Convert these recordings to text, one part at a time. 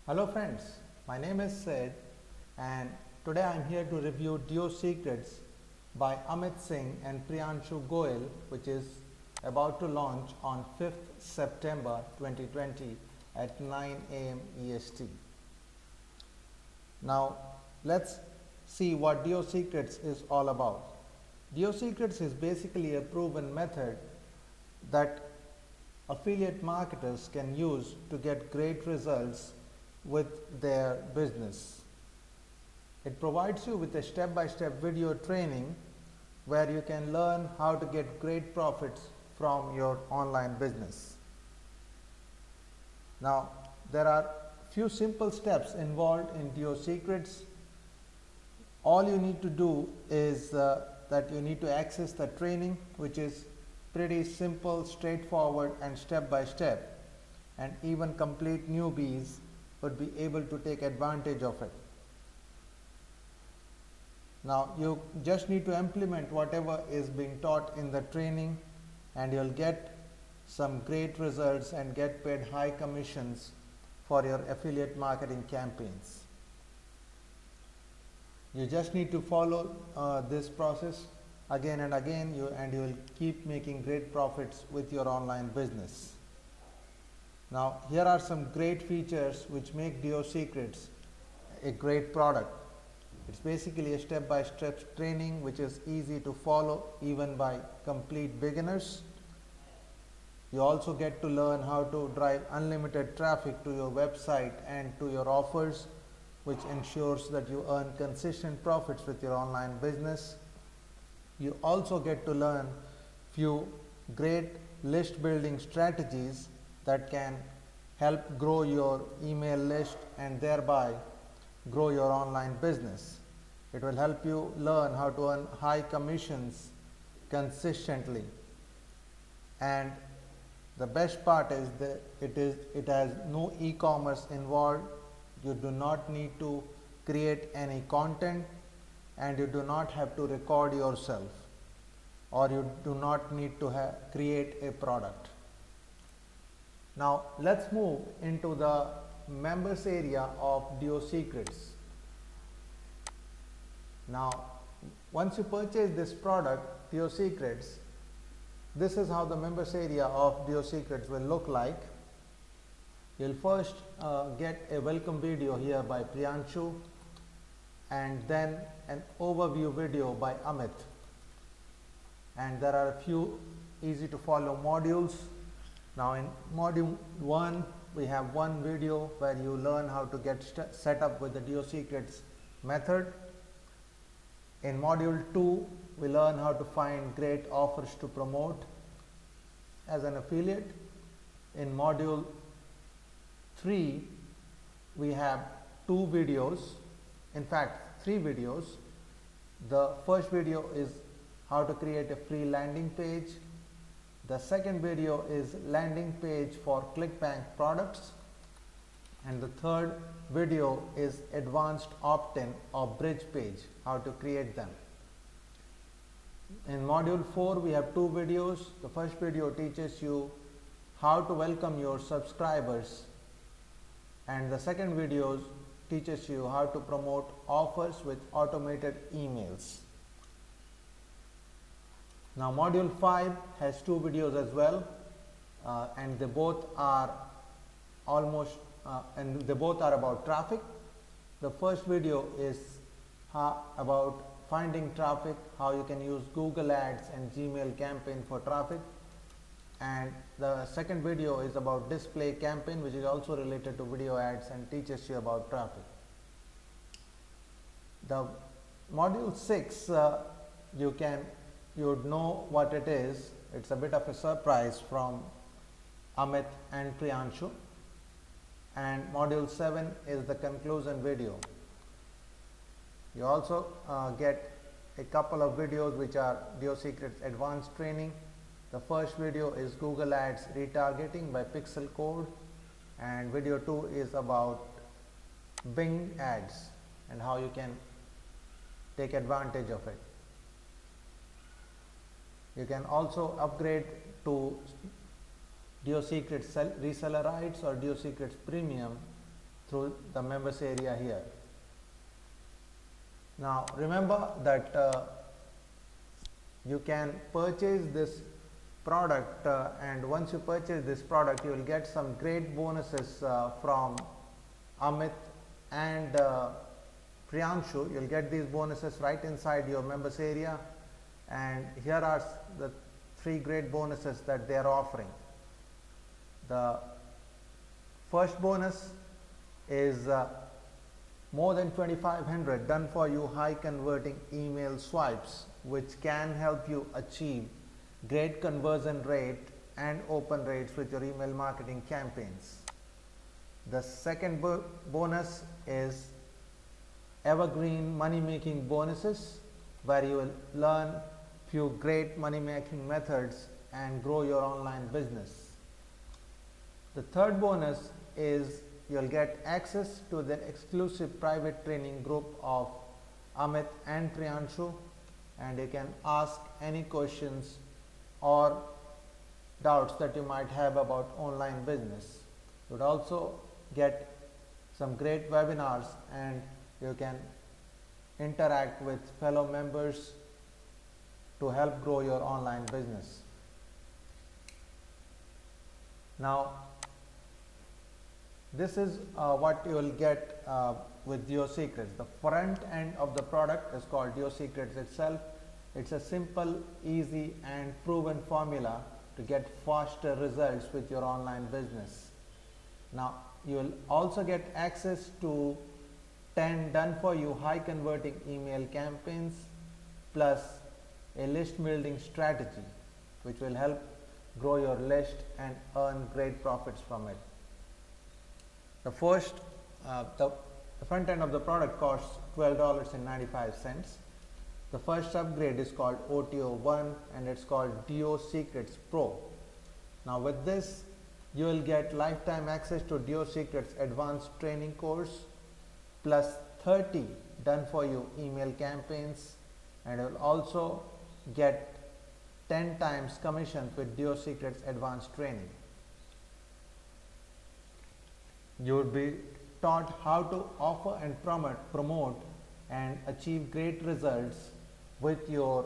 Hello friends, my name is Sid and today I am here to review Duo Secretz by Amit Singh and Priyanshu Goyal, which is about to launch on 5th September 2020 at 9 AM EST. Now let's see what Duo Secretz is all about. Duo Secretz is basically a proven method that affiliate marketers can use to get great results with their business. It provides you with a step-by-step video training where you can learn how to get great profits from your online business. Now, there are few simple steps involved in Duo Secretz. All you need to do is that you need to access the training, which is pretty simple, straightforward and step-by-step, and even complete newbies would be able to take advantage of it. Now you just need to implement whatever is being taught in the training and you'll get some great results and get paid high commissions for your affiliate marketing campaigns. You just need to follow this process again and again, you will keep making great profits with your online business. Now here are some great features which make Duo Secretz a great product. It's basically a step-by-step training which is easy to follow even by complete beginners. You also get to learn how to drive unlimited traffic to your website and to your offers, which ensures that you earn consistent profits with your online business. You also get to learn few great list building strategies that can help grow your email list and thereby grow your online business. It will help you learn how to earn high commissions consistently, and the best part is that it has no e-commerce involved. You do not need to create any content and you do not have to record yourself, or you do not need to create a product. Now let's move into the members area of Duo Secretz. Now once you purchase this product, Duo Secretz, this is how the members area of Duo Secretz will look like. You'll first get a welcome video here by Priyanshu and then an overview video by Amit. And there are a few easy to follow modules. Now in module 1, we have one video where you learn how to get set up with the Duo Secretz method. In module 2, we learn how to find great offers to promote as an affiliate. In module 3, we have two videos, in fact 3 videos. The first video is how to create a free landing page. The second video is landing page for ClickBank products, and the third video is advanced opt-in or bridge page, how to create them. In module 4, we have 2 videos. The first video teaches you how to welcome your subscribers, and the second video teaches you how to promote offers with automated emails. Now module 5 has 2 videos as well, and they both are about traffic. The first video is about finding traffic, how you can use Google Ads and Gmail campaign for traffic, and the second video is about display campaign, which is also related to video ads and teaches you about traffic. The module 6, you would know what it is. It's a bit of a surprise from Amit and Priyanshu. And module 7 is the conclusion video. You also get a couple of videos which are Duo Secretz advanced training. The first video is Google Ads retargeting by Pixel Code, and video 2 is about Bing ads and how you can take advantage of it. You can also upgrade to Duo Secretz Reseller Rights or Duo Secretz Premium through the members area here. Now remember that you can purchase this product and once you purchase this product you will get some great bonuses from Amit and Priyanshu. You will get these bonuses right inside your members area, and here are the 3 great bonuses that they are offering. The first bonus is more than 2500 done for you high converting email swipes, which can help you achieve great conversion rate and open rates with your email marketing campaigns. The second bonus is evergreen money making bonuses, where you will learn few great money making methods and grow your online business. The third bonus is you'll get access to the exclusive private training group of Amit and Priyanshu, and you can ask any questions or doubts that you might have about online business. You would also get some great webinars and you can interact with fellow members to help grow your online business. Now, this is what you will get with Duo Secretz. The front end of the product is called Duo Secretz itself. It's a simple, easy and proven formula to get faster results with your online business. Now, you will also get access to 10 done for you high converting email campaigns plus a list building strategy, which will help grow your list and earn great profits from it. The first, the front end of the product costs $12.95. The first upgrade is called OTO1 and it's called Duo Secretz Pro. Now with this, you will get lifetime access to Duo Secretz advanced training course plus 30 done for you email campaigns, and you will also get 10 times commission with Duo Secretz advanced training. You would be taught how to offer and promote and achieve great results with your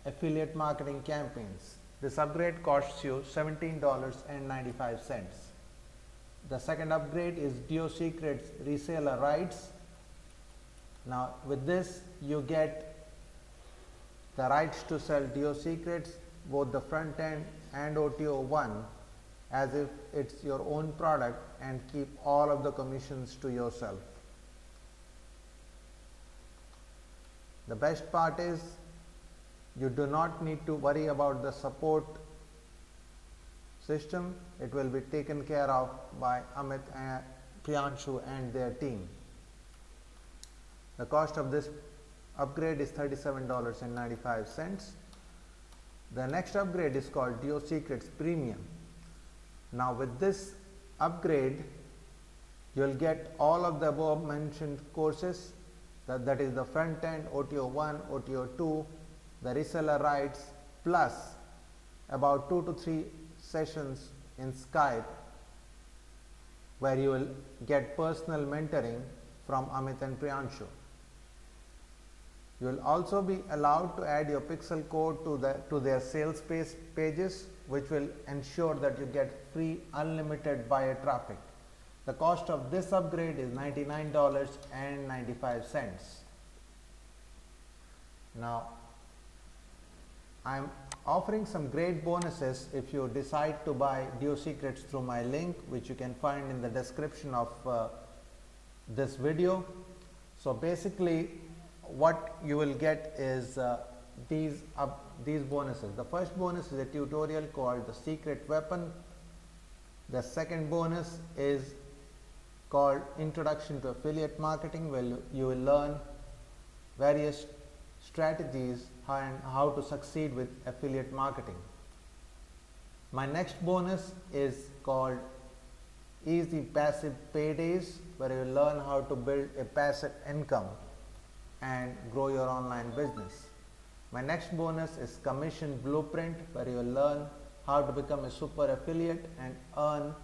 affiliate marketing campaigns. This upgrade costs you $17.95. The second upgrade is Duo Secretz Reseller Rights. Now with this you get the rights to sell Duo Secretz, both the front end and OTO1, as if it's your own product, and keep all of the commissions to yourself. The best part is you do not need to worry about the support system. It will be taken care of by Amit and Priyanshu and their team. The cost of this upgrade is $37.95. The next upgrade is called Duo Secretz Premium. Now with this upgrade, you will get all of the above mentioned courses, that is the front end, OTO1, OTO2, the reseller rights, plus about 2 to 3 sessions in Skype where you will get personal mentoring from Amit and Priyanshu. You will also be allowed to add your pixel code to their sales pages, which will ensure that you get free unlimited buyer traffic. The cost of this upgrade is $99.95. Now, I am offering some great bonuses if you decide to buy Duo Secretz through my link, which you can find in the description of this video. So basically what you will get is these bonuses. The first bonus is a tutorial called the secret weapon. The second bonus is called Introduction to Affiliate Marketing, where you will learn various strategies and how to succeed with affiliate marketing. My next bonus is called Easy Passive Paydays, where you will learn how to build a passive income and grow your online business. My next bonus is Commission Blueprint, where you will learn how to become a super affiliate and earn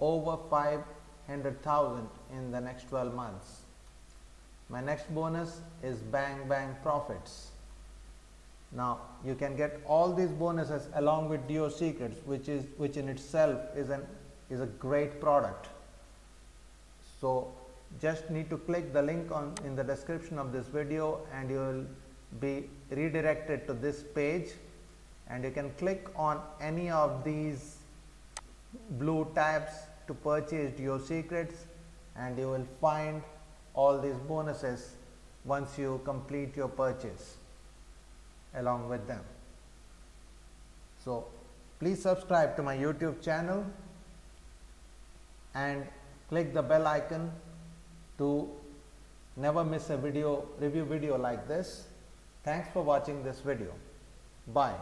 over 5 100,000 in the next 12 months. My next bonus is bang bang profits. Now you can get all these bonuses along with Duo Secretz, which in itself is a great product. So just need to click the link in the description of this video and you will be redirected to this page, and you can click on any of these blue tabs to purchase Duo Secretz, and you will find all these bonuses once you complete your purchase along with them. So please subscribe to my YouTube channel and click the bell icon to never miss a review video like this. Thanks for watching this video. Bye.